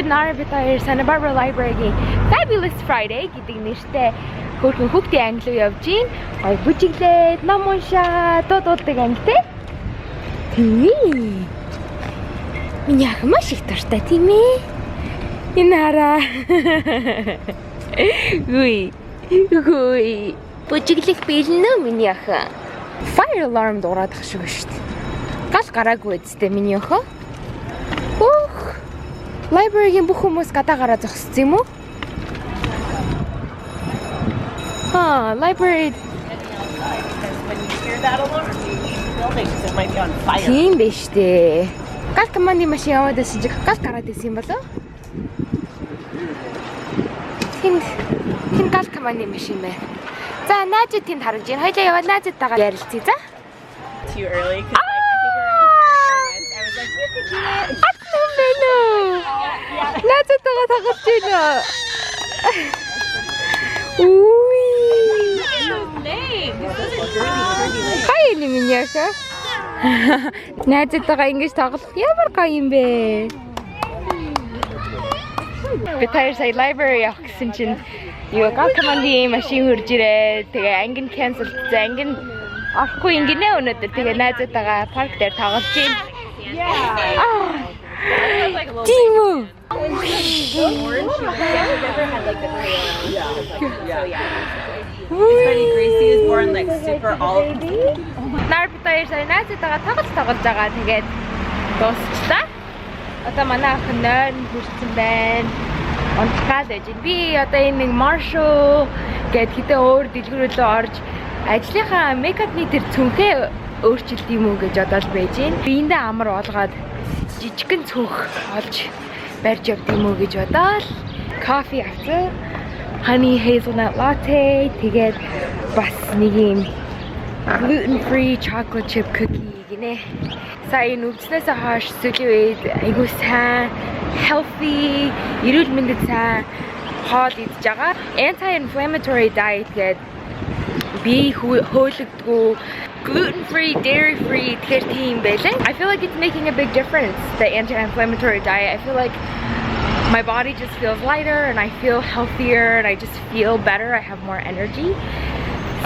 Nara bitair Santa Barbara Library Fabulous Friday гэдэг нэртэй хөөрхөн хүүхдийн англи руу явж гин. Гой бүжиглээд ном уншаа дууддаг анги те. Тий. Миний ах маш их дуртай тийм ээ. Нара. Гүй. Бүжиглэх бэлнэ миний ах. Fire alarm дуурайдах шиг ба шүү дээ. Гал гараагүй үсттэй миний охоо. Library-гийн бүх хүмүүс гадаа гараа зогссон юм уу? Library. Тийм биш дээ. Гал командын машин яваад байсан чинь гал гараад ирсэн юм болоо? Хин гал командын машин байна. За, наажид тэнд харагдаж байна. Хоёлаа яваад наажидтайгаа ярилцъя за. Too early. Let's go to the dinner. Ooh. Hi, Niminyaka. Let's go to English talk. Ямар гоё юм бэ? Битээр сая library явах гэсэн чинь юу гал командын машин хурж ирээ. Тэгээ анги нь cancel хийсэн. Анги нь орохгүй ингэнэ өнөөдөр. Тэгээ найзуудтайгаа парк дээр тоглож байна. Timu. Gracie was born like super old. Nara bitair сая найзуудтайгаа тоглож байгаа. Тэгээд дуусчлаа. Одоо манай ах нойр хүрсэн байна. Онцгойд байж байна. Би одоо энэ нэг Marshall гэд хитэ өөр дэлгүүрөлөө орж ажлынхаа мейкапны тэр цүнхээ өөрчилд юм уу гэж бодоод байж байна. Биендээ амар болгоод жижигэн цүнх олж барьж явд юм уу гэж бодоод кофе авсан. Honey hazelnut latte тэгээд бас нэг юм gluten free chocolate chip cookie гинэ. Сая нүцнээс хойш сүүлийн үед айгуу сайн healthy эрүүл мэндэд сайн хоол идж байгаа. Anti-inflammatory diet гэдэг би хөөлөгдгөө gluten-free, dairy-free тэгэхээр тийм байлаа. I feel like it's making a big difference, the anti-inflammatory diet. I feel like my body just feels lighter and I feel healthier and I just feel better. I have more energy.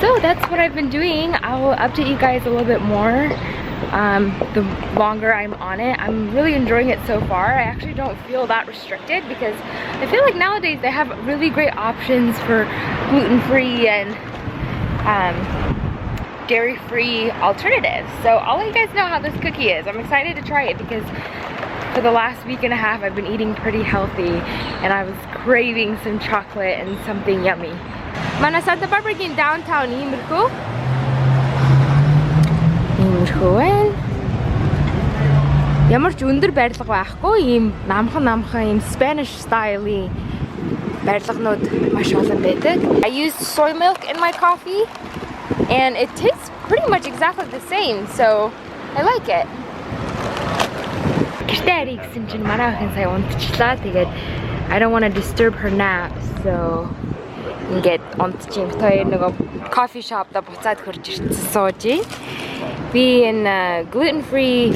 So that's what I've been doing. I'll update you guys a little bit more the longer I'm on it. I'm really enjoying it so far. I actually don't feel that restricted because I feel like nowadays they have really great options for gluten-free and dairy-free alternatives. So I'll let you guys know how this cookie is. I'm excited to try it because for the last week and a half I've been eating pretty healthy and I was craving some chocolate and something yummy. Mana Santa Barbara in downtown Imurko. Имэрхүүн. Ямар ч өндөр барилга байхгүй ийм намхан ийм Spanish style-ийн барилганууд маш олон байдаг. I used soy milk in my coffee and it tastes pretty much exactly the same, so I like it. Гэртээ арий гэсэн чинь манай охин сая унтчихлаа. Тэгээд I don't want to disturb her nap, so ингээд унтчих. Тэр нэг coffee shop да буцаад хөрж ирсэн сууж. Би энэ gluten-free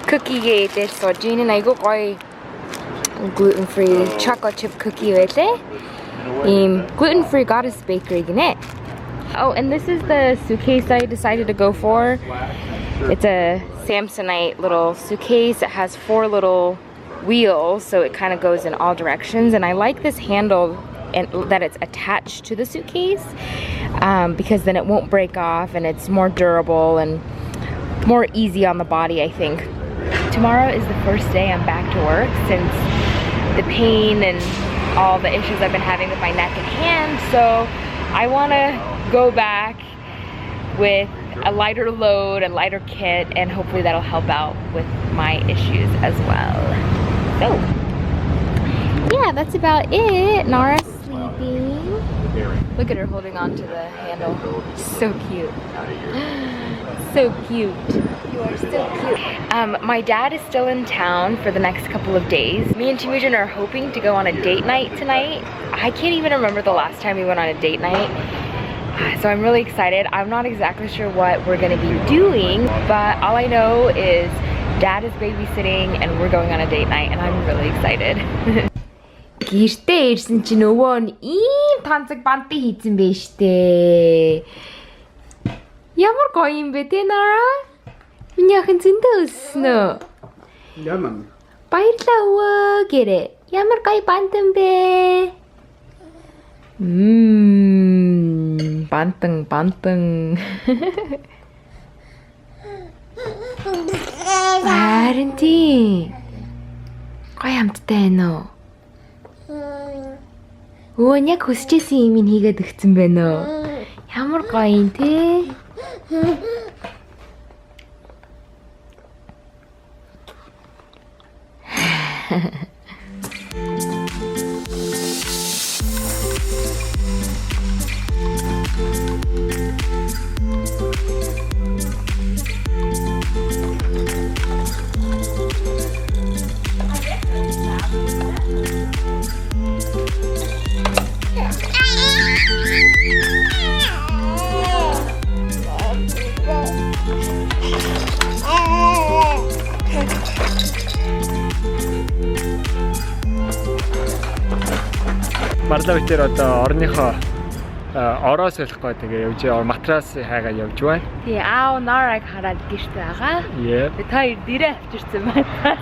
cookie дээр сууж ийн айгуу гоё gluten-free chocolate chip cookie байлээ. Gluten-free Goddess Bakery гинэ. Oh, and this is the suitcase I decided to go for. It's a Samsonite little suitcase. It has 4 little wheels, so it kind of goes in all directions. And I like this handle and that it's attached to the suitcase because then it won't break off and it's more durable and more easy on the body, I think. Tomorrow is the first day I'm back to work since the pain and all the issues I've been having with my neck and hand. So I want to go back with a lighter load, a lighter kit, and hopefully that'll help out with my issues as well. So yeah, that's about it. Nara's sleeping. Look at her holding on to the handle. So cute. So cute. are so cute. My dad is still in town for the next couple of days. Me and Temuujin are hoping to go on a date night tonight. I can't even remember the last time we went on a date night. So I'm really excited. I'm not exactly sure what we're gonna be doing, but all I know is Dad is babysitting and we're going on a date night and I'm really excited. Гэртээ ирсэн чинь өвөө нь ийм танцаг бантыг хийсэн бэ штэ. Ямар гоё юм бэ те Nara? Миний охин зөндөө өссөн үү? Ямар. Баярлалаа өвөө гэрээ. Ямар гоё бантан бэ? Бантан. Харин тийм. Гоё хамттай байна уу? Өө яг хүсчээсэн юм хийгээд өгсөн байна уу? Ямар гоё юм те? Marla битэр одоо орныхоо ороо солих гоо тэгээ явж матрас хайгаа явж байна. Тий аав Nara-г хараад гэрт байгаа. Би хоёр дээрээ авчирсан байна.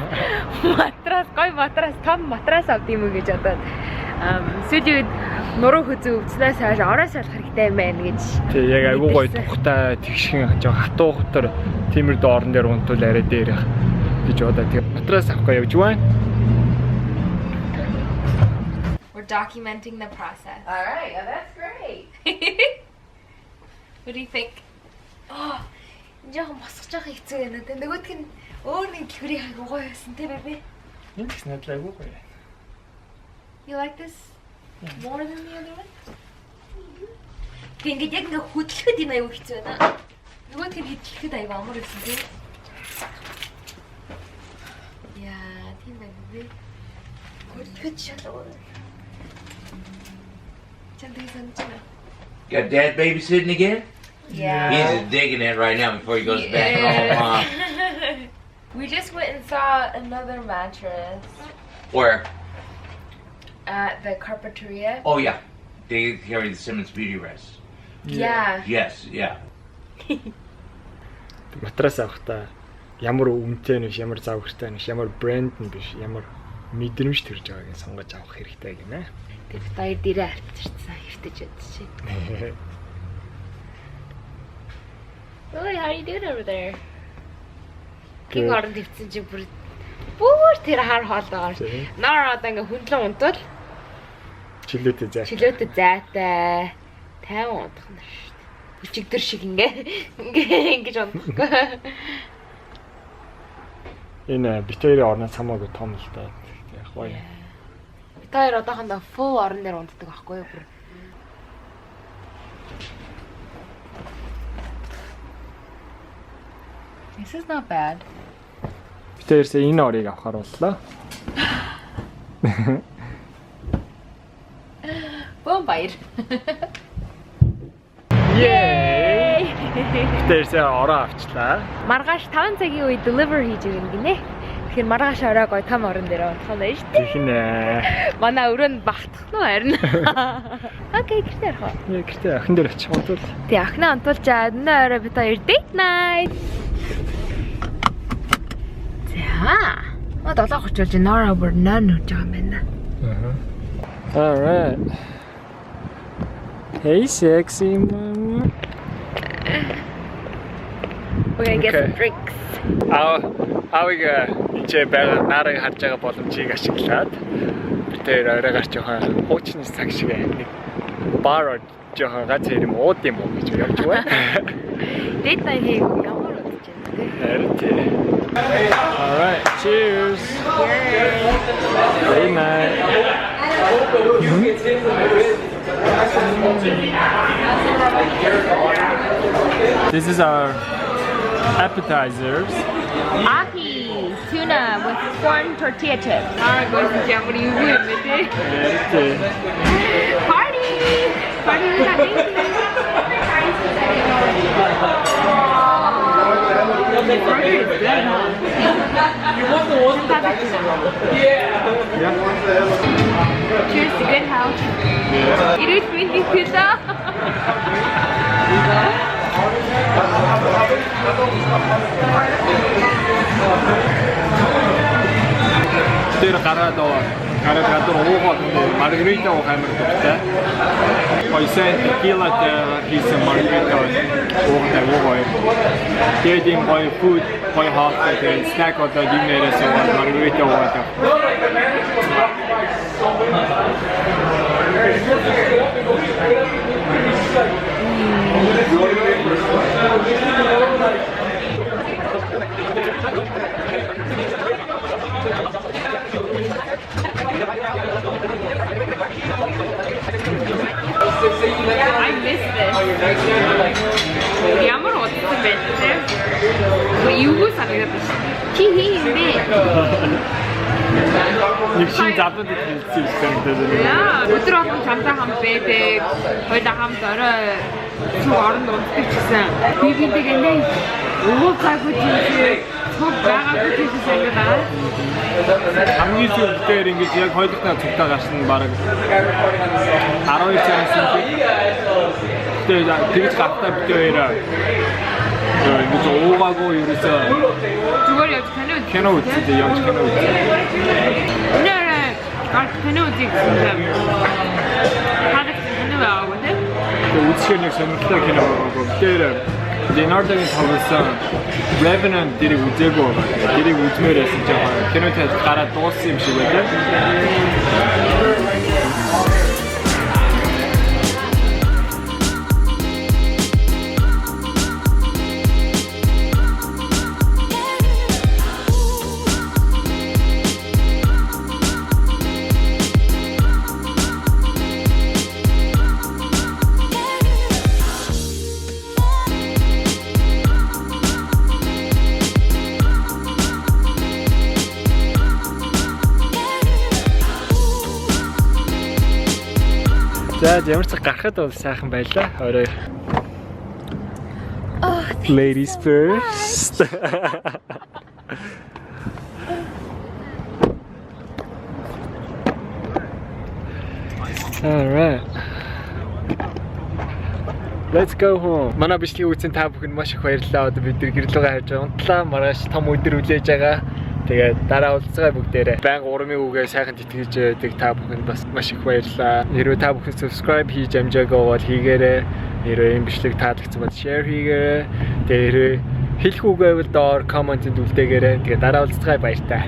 Матрас гоё матрас том матрас авд юм уу гэж одоо сүүлийн нуруу хөзөө өвчнээс хойш ороо солих хэрэгтэй юм байна гэж. Тий яг айгуу гоё тухтай тэгшин жоо хатуу хотор тиймэр доорн дээр унтвал арай дээр гэж одоо тэгээ матрас авах гоо явж байна. Documenting the process. All right, yeah, that's great. What do you think? Oh, жоохон босгож байгаа хэцүү байна. Нөгөөдг нь өөр нэг гэрээ хагуугаа байсан те бэбэ. Энэ ч надлаагүй гоё. You like this more than the other one? Ингээд яг ингээ хөдлөхөд энэ аюу хэцүү байна. Нөгөөдг нь хөдлөхөд аюу амар байсан те. Яа, тийм байна бэбэ. Хөдлөхөд шалгуу. Got Dad babysitting again? Yeah. He's just digging it right now before he goes back home. We just went and saw another mattress Where? at the Carpinteria. Oh yeah, they carry the Simmons Beauty Rest. Yeah. Yes, yeah. Матрас авахта ямар үнэтэй нь биш, ямар завхартай нь биш, ямар брэнд нь биш, ямар мэдрэмж төрж байгааг нь сонгож авах хэрэгтэй гинэ. Тэр хоёр дээрээ авчирсан хэртэж ядчих. Ой, how are you doing over there? Гин орон дэвцэн чи бүр тэр хар хоол байгаа. Nara одоо ингээ хөндлөн унтвал Чилөөтэй зай. чилөөтэй зайтай 50 унтах нь шүү дээ. Бүчигдэр шиг ингэж унтахгүй. Энэ битэрийн орноос хамаагүй том л даа. Яг гоё. Битээр одоохондоо full орон дээр унтдаг байхгүй юу? This is not bad. Битээрсээ энэ орыг авахар боллоо. Бом баяр. Yay! Битээрсээ ороо авчлаа. Маргааш 5 цагийн үед deliver хийж өгнө гинэ. Тэгэхээр маргааш орой гоё том орон дээр унтах нь шүү дээ. Ихнэ. Манай өрөөнд багтах нь харин. Окей, гэртээ орох. Яа гэртээ охин дээр очих унтвал. Тий, охиноо унтуулчаад өнөө орой бид хоёр date night. За. 7:30 болж Nara бүр нон хийж байгаа юм байна. All right. Hey sexy mama. We're gonna get some drinks. Авиг ичээ байгаа Nara-г харж байгаа боломжийг ашиглаад бид тэр орой гарч жоохон хуучны цаг шиг нэг бар жоохон гац юм ууд юм уу гэж явж байна. Date night хийх ямар удаж байна те. All right, cheers. Good night. This is our appetizers. Ahi tuna with corn tortilla chips. Alright, boys and gentlemen, what are you doing with it? Party! Party with that baby! The burger is good, huh? You want the one with Yeah. Cheers to good health. Yeah. It is really pizza. Тэр гараад гадар уугаад маргарита уух амар дуртай. Хоёрын tequila хийсэн маргарита уугаад. Тэгээд юм гоё food, гоё hot тэгээд snack одоо димээрээс уугаад маргарита уугаад. I miss this. Ямар утсан бэ те? Юу санагдаж байна? Чи хийндэ. Нэг шин завд хэлсэн юм байна. Яа, өдөр болгон чамтай хамт байдаг. Хоёулаа хамт орой зүг оронд унтдаг гэсэн. Би бинтэйгээ нэ ууцаагүй тийм цог байгаагүй тийм санагдаад. Хамгийн сүүлдээр ингэж яг хоёулаа цогтой гарсан баг 12 цагаас тэгж гартаа битээ хоёроо. Ингэж уугаагүй ерөөсөө зүгээр явж кино үздэг явж кино үздэг. Нара кино үздэг юм. Хагас кино авах үү? Үзэх нэг сонирхолтой кино байгаа. Тэр Leonardo-гийн тоглосон Revenant дэрийг үзээгүй байгаа. Дэрийг үзмээр байсан жаа. Кинотой гараад дууссан юм шиг байлаа. За ямар ч гарахад бол сайхан байлаа. Орой. Ladies first. All right. Let's go home. Манай бичлэгийг үзсэн та бүхэнд маш их баярлалаа. Одоо бид гэрлүүгээ хайж унтлаа. Маргааш том өдөр үлээж байгаа. Тэгээд дараа уулзгаа бүгдээрээ. Баян урмын үгээ сайхан тэтгэж байдаг та бүхэнд бас маш их баярлалаа. Хэрвээ та бүхэн subscribe хийж амжаагаа бол хийгээрэй. Хэрвээ энэ бичлэг таалагдсан бол share хийгээрэй. Тэгээд хэлэх үгээ бол доор комментэнд үлдээгээрэй. Тэгээд дараа уулзгаа баяртай.